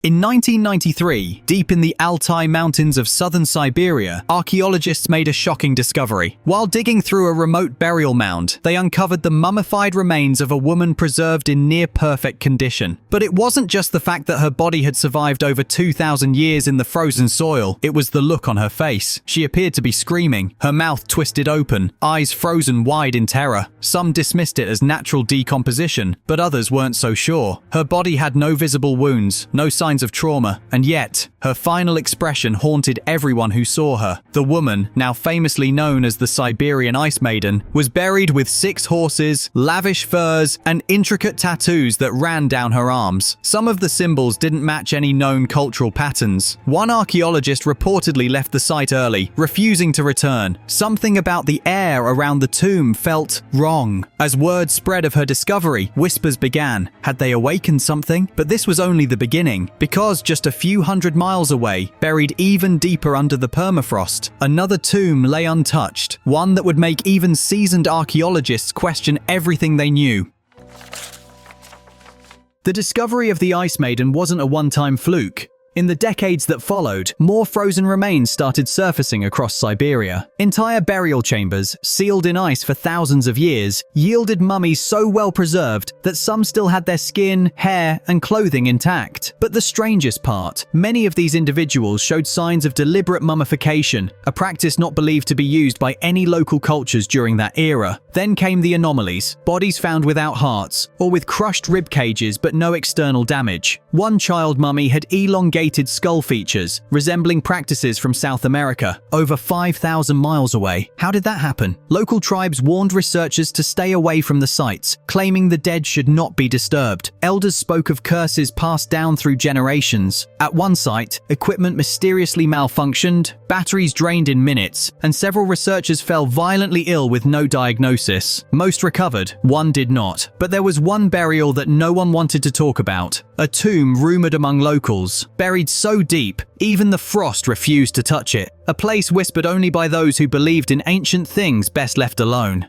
In 1993, deep in the Altai Mountains of southern Siberia, archaeologists made a shocking discovery. While digging through a remote burial mound, they uncovered the mummified remains of a woman preserved in near-perfect condition. But it wasn't just the fact that her body had survived over 2,000 years in the frozen soil, it was the look on her face. She appeared to be screaming, her mouth twisted open, eyes frozen wide in terror. Some dismissed it as natural decomposition, but others weren't so sure. Her body had no visible wounds, no signs of trauma, and yet, her final expression haunted everyone who saw her. The woman, now famously known as the Siberian Ice Maiden, was buried with 6 horses, lavish furs, and intricate tattoos that ran down her arms. Some of the symbols didn't match any known cultural patterns. One archaeologist reportedly left the site early, refusing to return. Something about the air around the tomb felt wrong. As word spread of her discovery, whispers began. Had they awakened something? But this was only the beginning. Because just a few hundred miles away, buried even deeper under the permafrost, another tomb lay untouched, one that would make even seasoned archaeologists question everything they knew. The discovery of the Ice Maiden wasn't a one-time fluke. In the decades that followed, more frozen remains started surfacing across Siberia. Entire burial chambers, sealed in ice for thousands of years, yielded mummies so well preserved that some still had their skin, hair, and clothing intact. But the strangest part, many of these individuals showed signs of deliberate mummification, a practice not believed to be used by any local cultures during that era. Then came the anomalies, bodies found without hearts, or with crushed rib cages but no external damage. One child mummy had elongated skull features, resembling practices from South America, over 5,000 miles away. How did that happen? Local tribes warned researchers to stay away from the sites, claiming the dead should not be disturbed. Elders spoke of curses passed down through generations. At one site, equipment mysteriously malfunctioned, batteries drained in minutes, and several researchers fell violently ill with no diagnosis. Most recovered, one did not. But there was one burial that no one wanted to talk about. A tomb rumored among locals, buried so deep, even the frost refused to touch it. A place whispered only by those who believed in ancient things best left alone.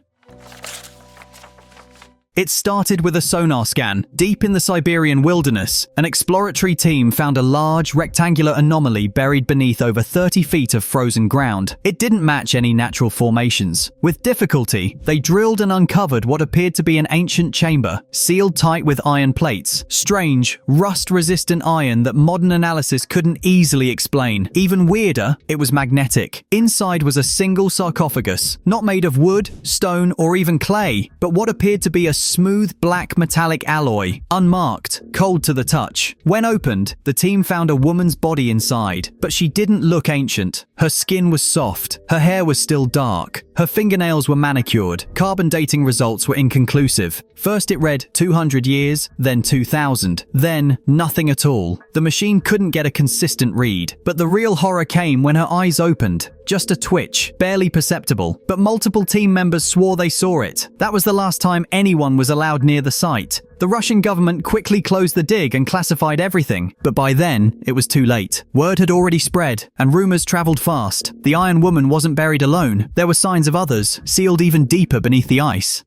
It started with a sonar scan. Deep in the Siberian wilderness, an exploratory team found a large, rectangular anomaly buried beneath over 30 feet of frozen ground. It didn't match any natural formations. With difficulty, they drilled and uncovered what appeared to be an ancient chamber, sealed tight with iron plates. Strange, rust-resistant iron that modern analysis couldn't easily explain. Even weirder, it was magnetic. Inside was a single sarcophagus, not made of wood, stone, or even clay, but what appeared to be a smooth black metallic alloy, unmarked, cold to the touch. When opened, the team found a woman's body inside, but she didn't look ancient. Her skin was soft, her hair was still dark, her fingernails were manicured. Carbon dating results were inconclusive. First it read 200 years, then 2000, then nothing at all. The machine couldn't get a consistent read, but the real horror came when her eyes opened. Just a twitch, barely perceptible, but multiple team members swore they saw it. That was the last time anyone was allowed near the site. The Russian government quickly closed the dig and classified everything, but by then, it was too late. Word had already spread, and rumors traveled fast. The Iron Woman wasn't buried alone. There were signs of others, sealed even deeper beneath the ice.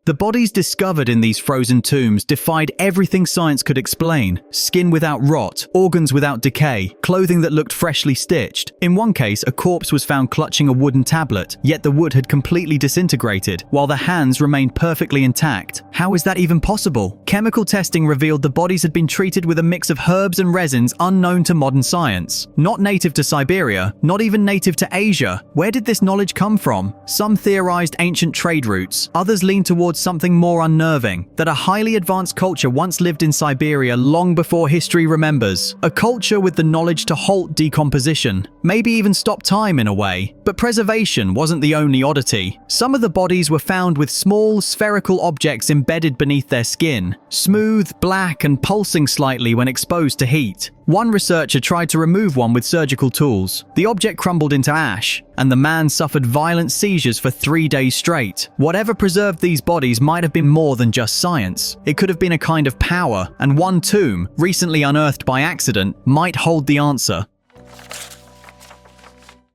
The bodies discovered in these frozen tombs defied everything science could explain. Skin without rot, organs without decay, clothing that looked freshly stitched. In one case, a corpse was found clutching a wooden tablet, yet the wood had completely disintegrated, while the hands remained perfectly intact. How is that even possible? Chemical testing revealed the bodies had been treated with a mix of herbs and resins unknown to modern science. Not native to Siberia, not even native to Asia. Where did this knowledge come from? Some theorized ancient trade routes, others leaned towards something more unnerving, that a highly advanced culture once lived in Siberia long before history remembers. A culture with the knowledge to halt decomposition, maybe even stop time in a way. But preservation wasn't the only oddity. Some of the bodies were found with small, spherical objects embedded beneath their skin, smooth, black, and pulsing slightly when exposed to heat. One researcher tried to remove one with surgical tools. The object crumbled into ash, and the man suffered violent seizures for 3 days straight. Whatever preserved these bodies might have been more than just science. It could have been a kind of power, and one tomb, recently unearthed by accident, might hold the answer.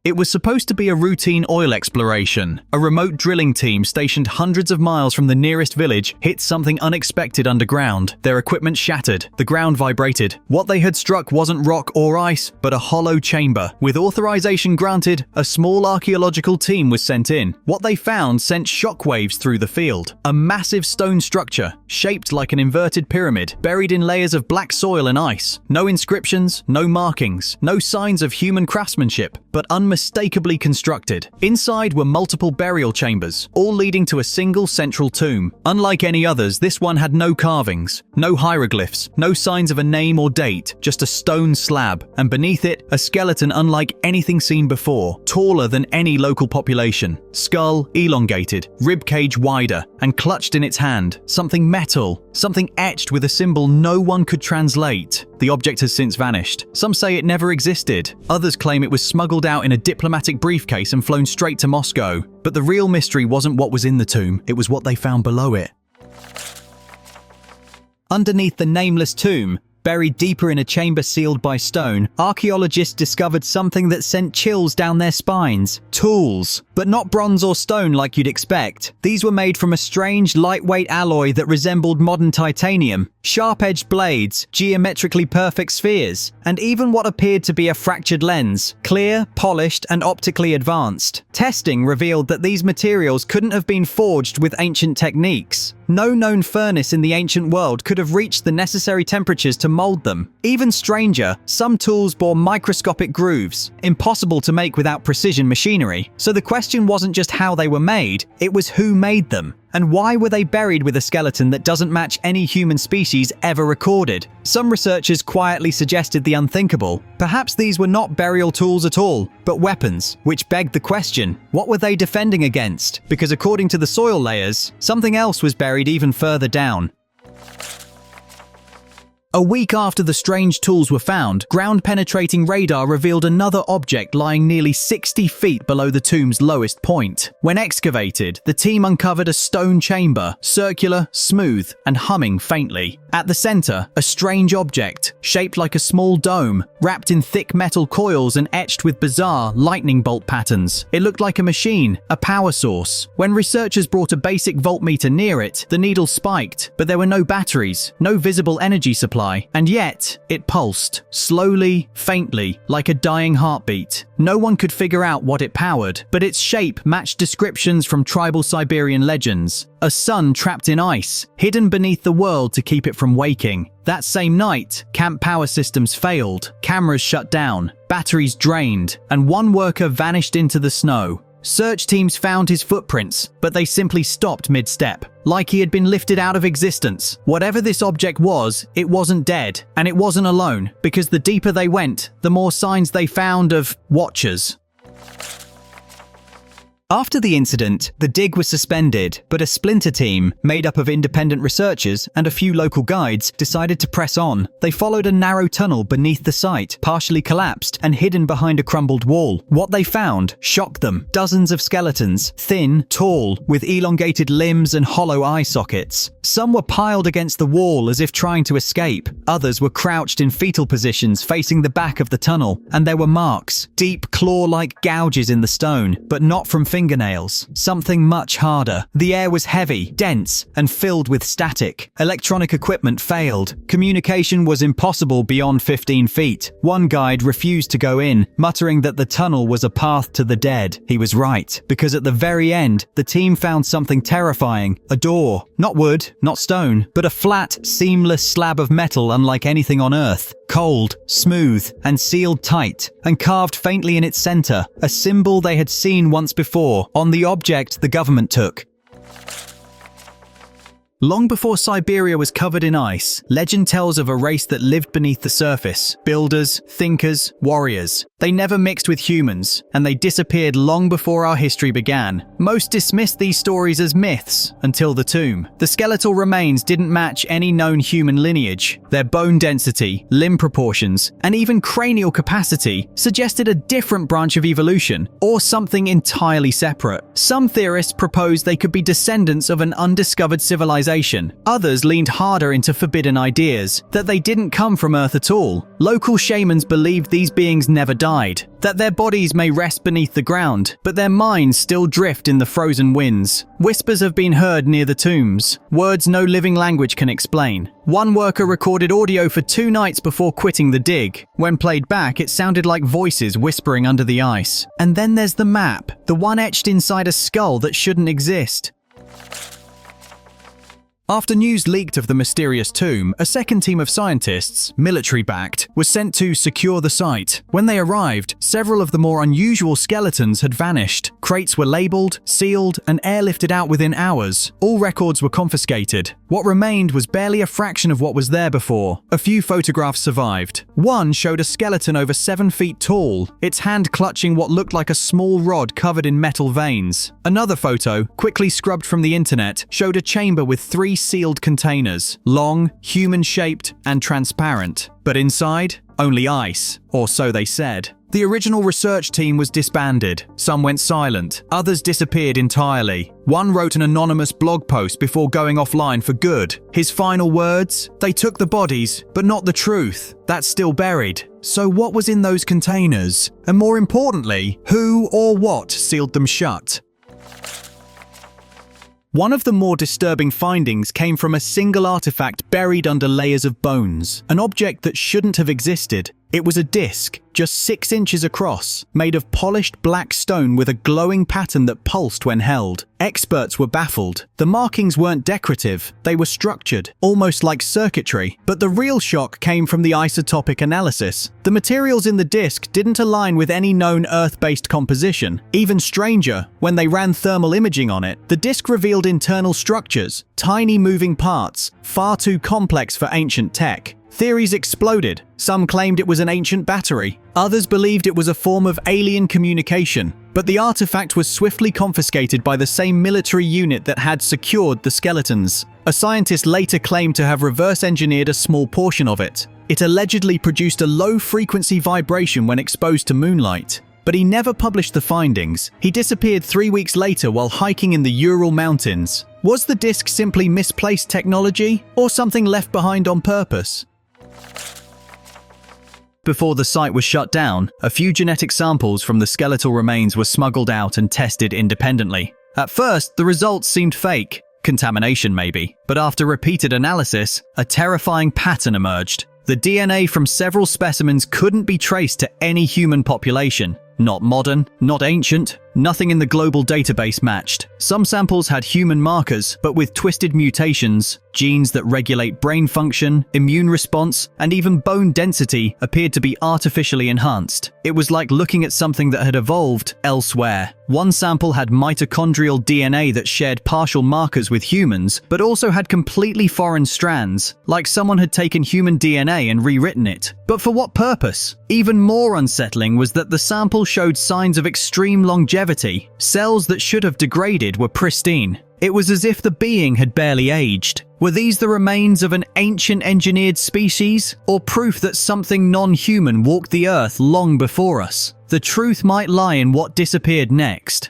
It was supposed to be a routine oil exploration. A remote drilling team stationed hundreds of miles from the nearest village hit something unexpected underground. Their equipment shattered. The ground vibrated. What they had struck wasn't rock or ice, but a hollow chamber. With authorization granted, a small archaeological team was sent in. What they found sent shockwaves through the field. A massive stone structure, shaped like an inverted pyramid, buried in layers of black soil and ice. No inscriptions, no markings, no signs of human craftsmanship, but unmistakably constructed. Inside were multiple burial chambers, all leading to a single central tomb. Unlike any others, this one had no carvings, no hieroglyphs, no signs of a name or date, just a stone slab, and beneath it, a skeleton unlike anything seen before, taller than any local population. Skull elongated, ribcage wider, and clutched in its hand, something metal, something etched with a symbol no one could translate. The object has since vanished. Some say it never existed. Others claim it was smuggled out in a diplomatic briefcase and flown straight to Moscow. But the real mystery wasn't what was in the tomb, it was what they found below it. Underneath the nameless tomb, buried deeper in a chamber sealed by stone, archaeologists discovered something that sent chills down their spines. Tools. But not bronze or stone like you'd expect. These were made from a strange, lightweight alloy that resembled modern titanium. Sharp-edged blades, geometrically perfect spheres, and even what appeared to be a fractured lens. Clear, polished, and optically advanced. Testing revealed that these materials couldn't have been forged with ancient techniques. No known furnace in the ancient world could have reached the necessary temperatures to mold them. Even stranger, some tools bore microscopic grooves, impossible to make without precision machinery. So the question wasn't just how they were made, it was who made them. And why were they buried with a skeleton that doesn't match any human species ever recorded? Some researchers quietly suggested the unthinkable. Perhaps these were not burial tools at all, but weapons, which begged the question, what were they defending against? Because according to the soil layers, something else was buried even further down. A week after the strange tools were found, ground-penetrating radar revealed another object lying nearly 60 feet below the tomb's lowest point. When excavated, the team uncovered a stone chamber, circular, smooth, and humming faintly. At the center, a strange object, shaped like a small dome, wrapped in thick metal coils and etched with bizarre lightning bolt patterns. It looked like a machine, a power source. When researchers brought a basic voltmeter near it, the needle spiked, but there were no batteries, no visible energy supply. And yet, it pulsed, slowly, faintly, like a dying heartbeat. No one could figure out what it powered, but its shape matched descriptions from tribal Siberian legends. A sun trapped in ice, hidden beneath the world to keep it from waking. That same night, camp power systems failed, cameras shut down, batteries drained, and one worker vanished into the snow. Search teams found his footprints, but they simply stopped mid-step, like he had been lifted out of existence. Whatever this object was, it wasn't dead, and it wasn't alone, because the deeper they went, the more signs they found of watchers. After the incident, the dig was suspended, but a splinter team, made up of independent researchers and a few local guides, decided to press on. They followed a narrow tunnel beneath the site, partially collapsed and hidden behind a crumbled wall. What they found shocked them. Dozens of skeletons, thin, tall, with elongated limbs and hollow eye sockets. Some were piled against the wall as if trying to escape. Others were crouched in fetal positions facing the back of the tunnel, and there were marks, deep claw-like gouges in the stone, but not from fingernails. Something much harder. The air was heavy, dense, and filled with static. Electronic equipment failed. Communication was impossible beyond 15 feet. One guide refused to go in, muttering that the tunnel was a path to the dead. He was right, because at the very end, the team found something terrifying. A door. Not wood, not stone, but a flat, seamless slab of metal unlike anything on Earth. Cold, smooth, and sealed tight, and carved faintly in its center, a symbol they had seen once before on the object the government took. Long before Siberia was covered in ice, legend tells of a race that lived beneath the surface. Builders, thinkers, warriors. They never mixed with humans, and they disappeared long before our history began. Most dismissed these stories as myths until the tomb. The skeletal remains didn't match any known human lineage. Their bone density, limb proportions, and even cranial capacity suggested a different branch of evolution, or something entirely separate. Some theorists proposed they could be descendants of an undiscovered civilization. Others leaned harder into forbidden ideas, that they didn't come from Earth at all. Local shamans believed these beings never died, died, that their bodies may rest beneath the ground, but their minds still drift in the frozen winds. Whispers have been heard near the tombs, words no living language can explain. One worker recorded audio for 2 nights before quitting the dig. When played back, it sounded like voices whispering under the ice. And then there's the map, the one etched inside a skull that shouldn't exist. After news leaked of the mysterious tomb, a second team of scientists, military-backed, was sent to secure the site. When they arrived, several of the more unusual skeletons had vanished. Crates were labeled, sealed, and airlifted out within hours. All records were confiscated. What remained was barely a fraction of what was there before. A few photographs survived. One showed a skeleton over 7 feet tall, its hand clutching what looked like a small rod covered in metal veins. Another photo, quickly scrubbed from the internet, showed a chamber with 3 sealed containers, long, human-shaped, and transparent. But inside, only ice, or so they said. The original research team was disbanded. Some went silent, others disappeared entirely. One wrote an anonymous blog post before going offline for good. His final words? "They took the bodies, but not the truth. That's still buried." So what was in those containers? And more importantly, who or what sealed them shut? One of the more disturbing findings came from a single artifact buried under layers of bones, an object that shouldn't have existed. It was a disc, just 6 inches across, made of polished black stone with a glowing pattern that pulsed when held. Experts were baffled. The markings weren't decorative, they were structured, almost like circuitry. But the real shock came from the isotopic analysis. The materials in the disc didn't align with any known Earth-based composition. Even stranger, when they ran thermal imaging on it, the disc revealed internal structures, tiny moving parts, far too complex for ancient tech. Theories exploded. Some claimed it was an ancient battery. Others believed it was a form of alien communication. But the artifact was swiftly confiscated by the same military unit that had secured the skeletons. A scientist later claimed to have reverse-engineered a small portion of it. It allegedly produced a low-frequency vibration when exposed to moonlight. But he never published the findings. He disappeared 3 weeks later while hiking in the Ural Mountains. Was the disc simply misplaced technology, or something left behind on purpose? Before the site was shut down, a few genetic samples from the skeletal remains were smuggled out and tested independently. At first, the results seemed fake. Contamination maybe. But after repeated analysis, a terrifying pattern emerged. The DNA from several specimens couldn't be traced to any human population. Not modern, not ancient, nothing in the global database matched. Some samples had human markers, but with twisted mutations. Genes that regulate brain function, immune response, and even bone density appeared to be artificially enhanced. It was like looking at something that had evolved elsewhere. One sample had mitochondrial DNA that shared partial markers with humans, but also had completely foreign strands, like someone had taken human DNA and rewritten it. But for what purpose? Even more unsettling was that the sample showed signs of extreme longevity. Cells that should have degraded were pristine. It was as if the being had barely aged. Were these the remains of an ancient engineered species, or proof that something non-human walked the earth long before us? The truth might lie in what disappeared next.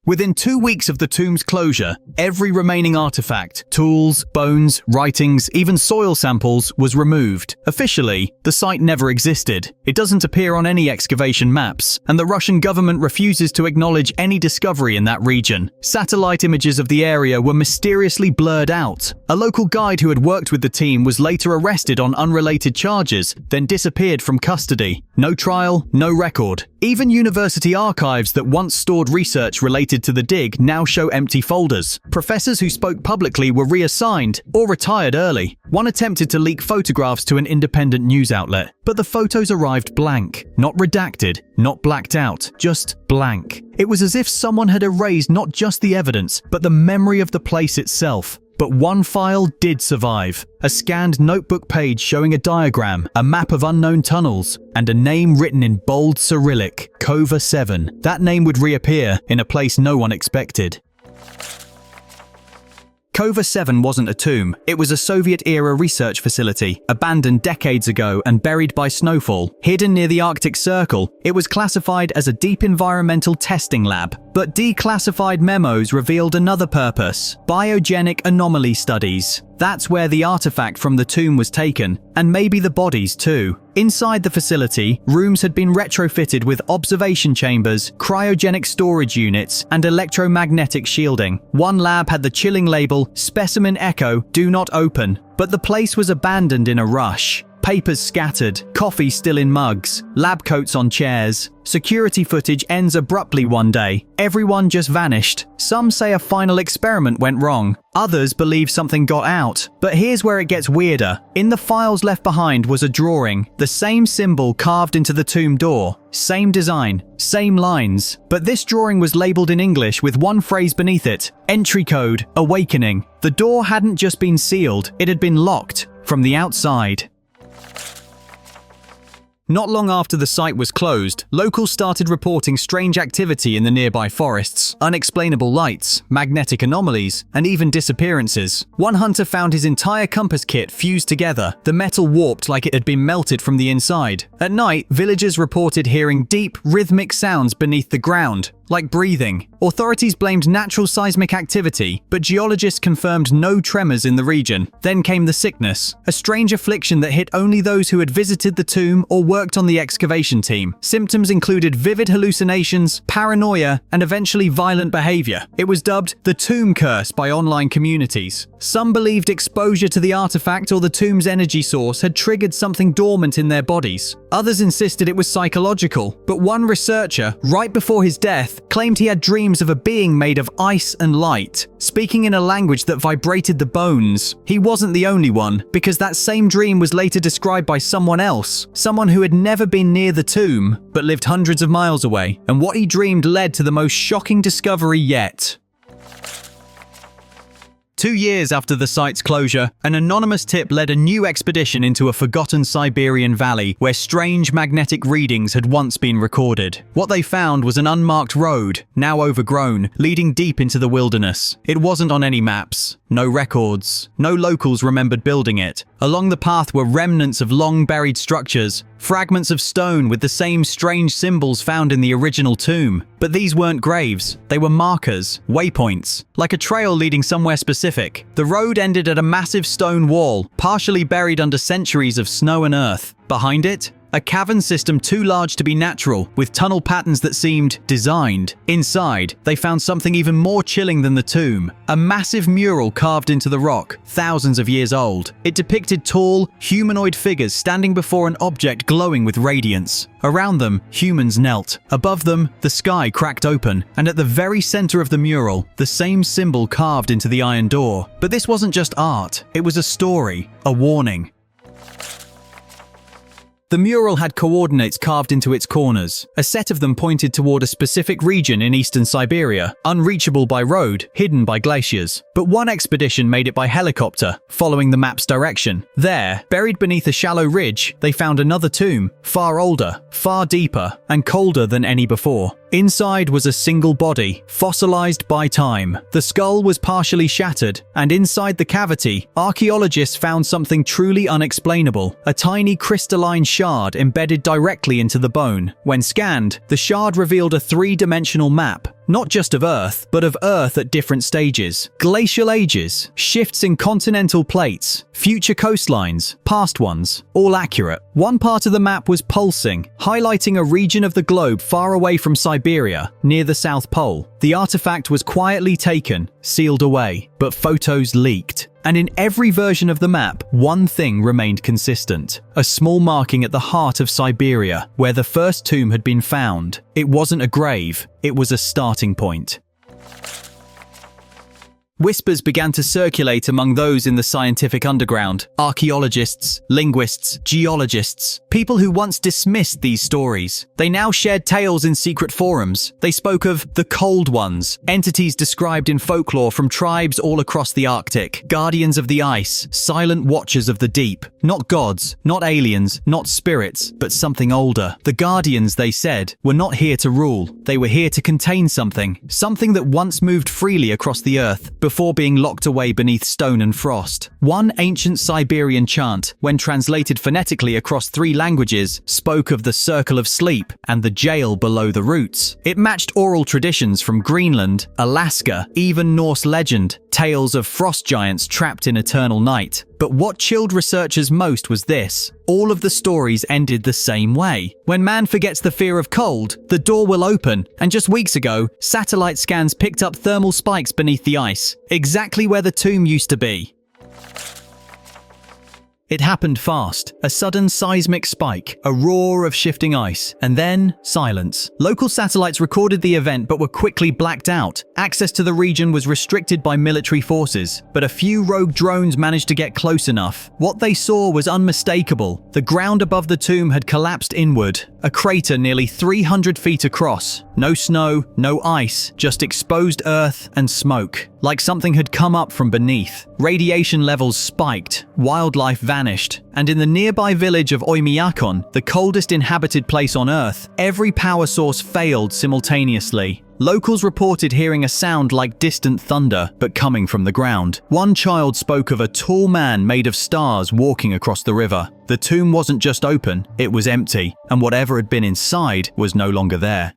Within 2 weeks of the tomb's closure, every remaining artifact, tools, bones, writings, even soil samples, was removed. Officially, the site never existed. It doesn't appear on any excavation maps, and the Russian government refuses to acknowledge any discovery in that region. Satellite images of the area were mysteriously blurred out. A local guide who had worked with the team was later arrested on unrelated charges, then disappeared from custody. No trial, no record. Even university archives that once stored research related to the dig now show empty folders. Professors who spoke publicly were reassigned or retired early. One attempted to leak photographs to an independent news outlet, but the photos arrived blank. Not redacted, not blacked out, just blank. It was as if someone had erased not just the evidence, but the memory of the place itself. But one file did survive. A scanned notebook page showing a diagram, a map of unknown tunnels, and a name written in bold Cyrillic, Kova 7. That name would reappear in a place no one expected. Kova 7 wasn't a tomb. It was a Soviet-era research facility, abandoned decades ago and buried by snowfall. Hidden near the Arctic Circle, it was classified as a deep environmental testing lab. But declassified memos revealed another purpose: biogenic anomaly studies. That's where the artifact from the tomb was taken, and maybe the bodies too. Inside the facility, rooms had been retrofitted with observation chambers, cryogenic storage units, and electromagnetic shielding. One lab had the chilling label, "Specimen Echo, do not open." But the place was abandoned in a rush. Papers scattered, coffee still in mugs, lab coats on chairs. Security footage ends abruptly one day. Everyone just vanished. Some say a final experiment went wrong. Others believe something got out. But here's where it gets weirder. In the files left behind was a drawing, the same symbol carved into the tomb door. Same design, same lines. But this drawing was labeled in English with one phrase beneath it: entry code, awakening. The door hadn't just been sealed, it had been locked from the outside. Not long after the site was closed, locals started reporting strange activity in the nearby forests, unexplainable lights, magnetic anomalies, and even disappearances. One hunter found his entire compass kit fused together, the metal warped like it had been melted from the inside. At night, villagers reported hearing deep, rhythmic sounds beneath the ground, like breathing. Authorities blamed natural seismic activity, but geologists confirmed no tremors in the region. Then came the sickness, a strange affliction that hit only those who had visited the tomb or worked on the excavation team. Symptoms included vivid hallucinations, paranoia, and eventually violent behavior. It was dubbed the Tomb Curse by online communities. Some believed exposure to the artifact or the tomb's energy source had triggered something dormant in their bodies. Others insisted it was psychological, but one researcher, right before his death, claimed he had dreams of a being made of ice and light, speaking in a language that vibrated the bones. He wasn't the only one, because that same dream was later described by someone else, someone who had never been near the tomb, but lived hundreds of miles away, and what he dreamed led to the most shocking discovery yet. 2 years after the site's closure, an anonymous tip led a new expedition into a forgotten Siberian valley where strange magnetic readings had once been recorded. What they found was an unmarked road, now overgrown, leading deep into the wilderness. It wasn't on any maps, no records, no locals remembered building it. Along the path were remnants of long-buried structures, fragments of stone with the same strange symbols found in the original tomb. But these weren't graves, they were markers, waypoints, like a trail leading somewhere specific. The road ended at a massive stone wall, partially buried under centuries of snow and earth. Behind it, a cavern system too large to be natural, with tunnel patterns that seemed designed. Inside, they found something even more chilling than the tomb, a massive mural carved into the rock, thousands of years old. It depicted tall, humanoid figures standing before an object glowing with radiance. Around them, humans knelt. Above them, the sky cracked open, and at the very center of the mural, the same symbol carved into the iron door. But this wasn't just art, it was a story, a warning. The mural had coordinates carved into its corners. A set of them pointed toward a specific region in eastern Siberia, unreachable by road, hidden by glaciers. But one expedition made it by helicopter, following the map's direction. There, buried beneath a shallow ridge, they found another tomb, far older, far deeper, and colder than any before. Inside was a single body, fossilized by time. The skull was partially shattered, and inside the cavity, archaeologists found something truly unexplainable, a tiny crystalline shard embedded directly into the bone. When scanned, the shard revealed a three-dimensional map, not just of Earth, but of Earth at different stages. Glacial ages, shifts in continental plates, future coastlines, past ones, all accurate. One part of the map was pulsing, highlighting a region of the globe far away from Siberia, near the South Pole. The artifact was quietly taken, sealed away, but photos leaked. And in every version of the map, one thing remained consistent. A small marking at the heart of Siberia, where the first tomb had been found. It wasn't a grave, it was a starting point. Whispers began to circulate among those in the scientific underground. Archaeologists, linguists, geologists, people who once dismissed these stories. They now shared tales in secret forums. They spoke of the Cold Ones, entities described in folklore from tribes all across the Arctic. Guardians of the ice, silent watchers of the deep. Not gods, not aliens, not spirits, but something older. The Guardians, they said, were not here to rule. They were here to contain something. Something that once moved freely across the earth, before being locked away beneath stone and frost. One ancient Siberian chant, when translated phonetically across 3 languages, spoke of the circle of sleep and the jail below the roots. It matched oral traditions from Greenland, Alaska, even Norse legend, tales of frost giants trapped in eternal night. But what chilled researchers most was this: all of the stories ended the same way. When man forgets the fear of cold, the door will open, and just weeks ago, satellite scans picked up thermal spikes beneath the ice, exactly where the tomb used to be. It happened fast. A sudden seismic spike, a roar of shifting ice, and then silence. Local satellites recorded the event but were quickly blacked out. Access to the region was restricted by military forces, but a few rogue drones managed to get close enough. What they saw was unmistakable. The ground above the tomb had collapsed inward, a crater nearly 300 feet across. No snow, no ice, just exposed earth and smoke, like something had come up from beneath. Radiation levels spiked, wildlife vanished, and in the nearby village of Oymyakon, the coldest inhabited place on Earth, every power source failed simultaneously. Locals reported hearing a sound like distant thunder, but coming from the ground. One child spoke of a tall man made of stars walking across the river. The tomb wasn't just open, it was empty, and whatever had been inside was no longer there.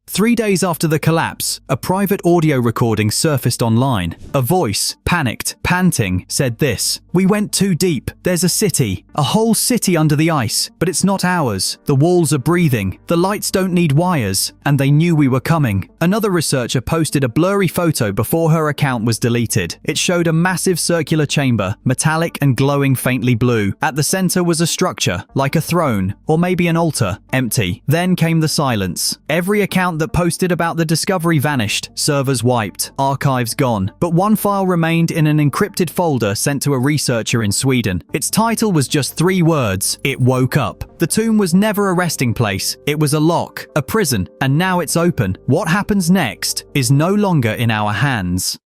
3 days after the collapse, a private audio recording surfaced online. A voice, panicked, panting, said this: "We went too deep. There's a city, a whole city under the ice, but it's not ours. The walls are breathing, the lights don't need wires, and they knew we were coming." Another researcher posted a blurry photo before her account was deleted. It showed a massive circular chamber, metallic and glowing faintly blue. At the center was a structure, like a throne, or maybe an altar, empty. Then came the silence. Every account that posted about the discovery vanished, servers wiped, archives gone. But one file remained in an encrypted folder sent to a researcher in Sweden. Its title was just 3 words: "It woke up." The tomb was never a resting place. It was a lock, a prison, and now it's open. What happens next is no longer in our hands.